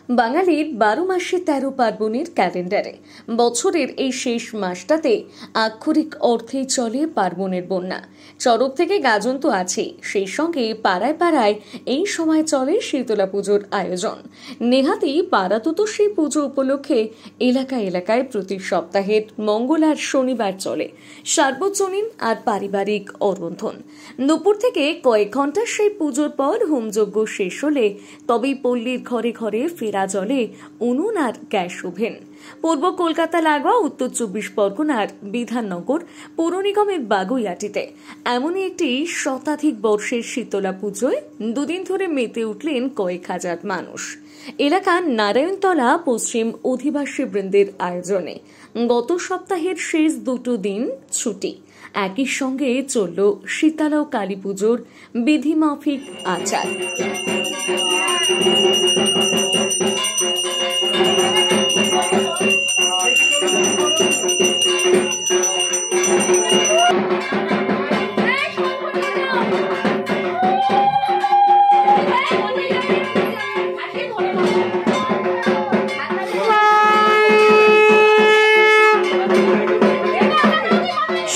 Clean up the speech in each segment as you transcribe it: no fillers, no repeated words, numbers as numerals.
বাঙালির 12 মাসে 13 পার্বণের ক্যালেন্ডারে বছরের এই শেষ মাসটাতে আক্ষরিক অর্থেই চলে পার্বণের বন্যা। চড়ক থেকে গাজন তো আছে, সেই সঙ্গে পাড়ায় পাড়ায় এই সময় চলে শীতলা পুজোর আয়োজন। নেহাতি পাড়াতো সেই পুজো উপলক্ষে এলাকায় এলাকায় প্রতি সপ্তাহের মঙ্গল আর শনিবার চলে সার্বজনীন আর পারিবারিক অরন্ধন। দুপুর থেকে কয়েক ঘন্টা সেই পুজোর পর হোমযজ্ঞ শেষ হলে তবেই পল্লীর ঘরে ঘরে ফেরা জলে উনুন আর গ্যাস ওভেন। পূর্ব কলকাতা লাগোয়া উত্তর 24 পরগনার বিধাননগর পৌর নিগমের বাগুইআটিতে এমনই একটি শতাধিক বর্ষের শীতলা পুজোয় দুদিন ধরে মেতে উঠলেন কয়েক হাজার মানুষ। এলাকার নারায়ণতলা পশ্চিম অধিবাসী বৃন্দের আয়োজনে গত সপ্তাহের শেষ দুটো দিন ছুটি, একই সঙ্গে চলল শীতলা ও কালী পুজোর বিধিমাফিক আচার।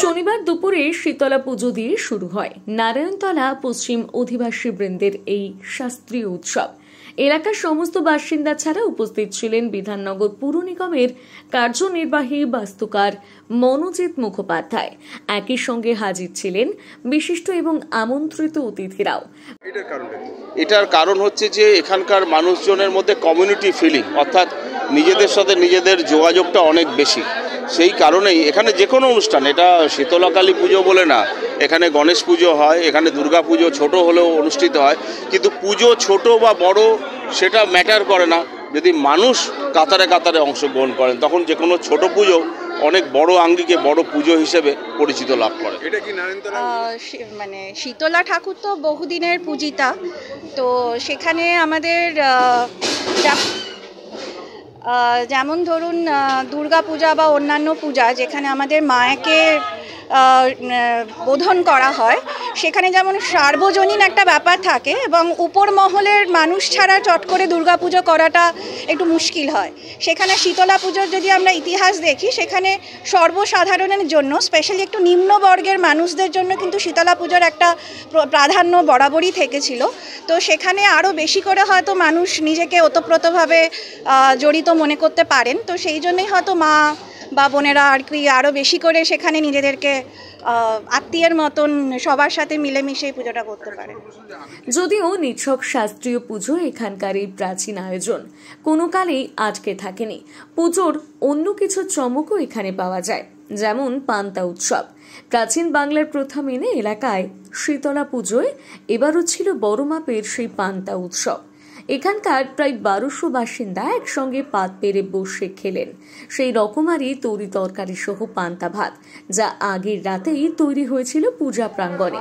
শনিবার দুপুরে শীতলা পুজো দিয়ে শুরু হয় নারায়ণতলা পশ্চিম অধিবাসী বৃন্দের এই শাস্ত্রীয় উৎসব। এলাকার সমস্ত বাসিন্দা ছাড়া উপস্থিত ছিলেন বিধাননগর পৌর নিগমের কার্যনির্বাহী বাস্তুকার মনোজিৎ মুখোপাধ্যায়। একই সঙ্গে হাজির ছিলেন বিশিষ্ট এবং আমন্ত্রিত অতিথিরাও। এটার কারণ হচ্ছে যে এখানকার মানুষজনের মধ্যে কমিউনিটি ফিলিং, অর্থাৎ নিজেদের সাথে নিজেদের যোগাযোগটা অনেক বেশি। সেই কারণেই এখানে যে কোনো অনুষ্ঠান, এটা শীতলা কালী পুজো বলে না, এখানে গণেশ পুজো হয়, এখানে দুর্গা পুজো ছোট হলেও অনুষ্ঠিত হয়, কিন্তু পুজো ছোট বা বড় সেটা ম্যাটার করে না। যদি মানুষ কাতারে কাতারে অংশগ্রহণ করেন তখন যে কোনো ছোট পুজো অনেক বড় আঙ্গিকে বড় পুজো হিসেবে পরিচিত লাভ করে। এটা কি মানে শীতলা ঠাকুর তো বহুদিনের পূজিতা, তো সেখানে আমাদের যেমন ধরুন দুর্গা পূজা বা অন্যান্য পূজা যেখানে আমাদের মাকে বোধন করা হয়, সেখানে যেমন সার্বজনীন একটা ব্যাপার থাকে এবং উপর মহলের মানুষ ছাড়া চট করে দুর্গা পুজো করাটা একটু মুশকিল হয়। সেখানে শীতলা পুজোর যদি আমরা ইতিহাস দেখি, সেখানে সর্বসাধারণের জন্য, স্পেশালি একটু নিম্নবর্গের মানুষদের জন্য কিন্তু শীতলা পুজোর একটা প্রাধান্য বরাবরই থেকেছিল। তো সেখানে আরও বেশি করে হয়তো মানুষ নিজেকে ওতপ্রোতভাবে জড়িত মনে করতে পারেন। তো সেই জন্যই হয়তো মা বা বোনেরা আর কি আরও বেশি করে সেখানে নিজেদেরকে আত্মীয়ের মতন সবার সাথে মিলেমিশে এই পুজোটা করতে পারে। যদিও নিছক শাস্ত্রীয় পুজো এখানকার এই প্রাচীন আয়োজন কোনো কালেই আটকে থাকেনি। পুজোর অন্য কিছু চমকও এখানে পাওয়া যায়, যেমন পান্তা উৎসব। প্রাচীন বাংলার প্রথা মেনে এলাকায় শীতলা পুজোয় এবারও ছিল বড় মাপের সেই পান্তা উৎসব। এখানকার প্রায় 1200 বাসিন্দা একসঙ্গে পাত পেরে বসে খেলেন সেই রকমারি তরি তরকারি সহ পান্তা ভাত, যা আগের রাতেই তৈরি হয়েছিল পূজা প্রাঙ্গণে।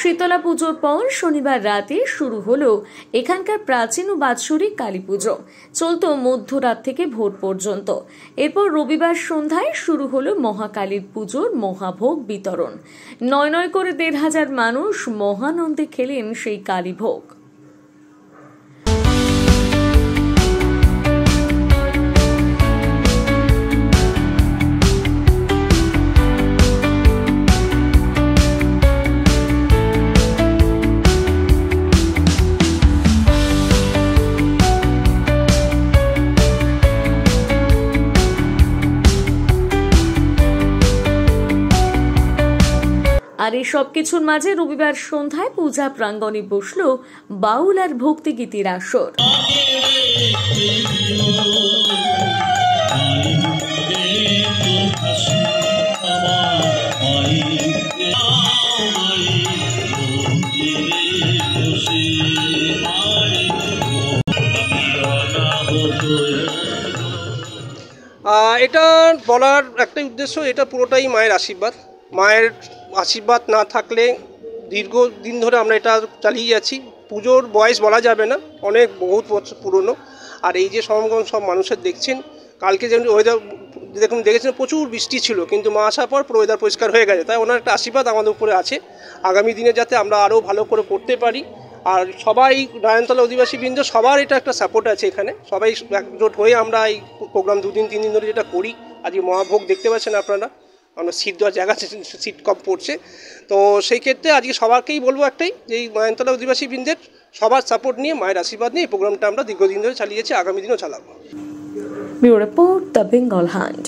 শীতলা পুজোর পর শনিবার রাতে শুরু হলো এখানকার প্রাচীন ও বাৎসরিক কালী পুজো। চলতো মধ্যরাত থেকে ভোর পর্যন্ত। এরপর রবিবার সন্ধ্যায় শুরু হলো মহাকালীর পুজোর মহাভোগ বিতরণ। নয় করে 1,500 মানুষ মহানন্দে খেলেন সেই কালীভোগ। আর এই সবকিছুর মাঝে রবিবার সন্ধ্যায় পূজা প্রাঙ্গণে বসলো বাউল আর ভক্তিগীতির আসর। এটা বলার একটাই উদ্দেশ্য, এটা পুরোটাই মায়ের আশীর্বাদ। মায়ের আশীর্বাদ না থাকলে দীর্ঘদিন ধরে আমরা এটা চালিয়ে যাচ্ছি। পুজোর বয়স বলা যাবে না, অনেক বহুত বছর পুরনো। আর এই যে সমাগম সব মানুষের দেখছেন, কালকে যেমন ওয়েদার দেখেছেন প্রচুর বৃষ্টি ছিল, কিন্তু মা আসার পর পুরো ওয়েদার পরিষ্কার হয়ে গেছে। তাই ওনার একটা আশীর্বাদ আমাদের উপরে আছে, আগামী দিনে যাতে আমরা আরও ভালো করে করতে পারি। আর সবাই নয়নতলা অধিবাসীবৃন্দ সবার এটা একটা সাপোর্ট আছে, এখানে সবাই একজোট হয়ে আমরা এই প্রোগ্রাম 2 দিন 3 দিন ধরে যেটা করি। আজকে মহাভোগ দেখতে পাচ্ছেন আপনারা, আমরা সিট দেওয়ার জায়গা সিট কম পড়ছে। তো সেই ক্ষেত্রে আজকে সবাইকেই বলবো একটাই, যে এই নয়নতলা অধিবাসীবৃন্দের সবার সাপোর্ট নিয়ে, মায়ের আশীর্বাদ নিয়ে এই প্রোগ্রামটা আমরা দীর্ঘদিন ধরে চালিয়েছি, আগামী দিনেও চালাবো। Bureau report, the Bengal hand.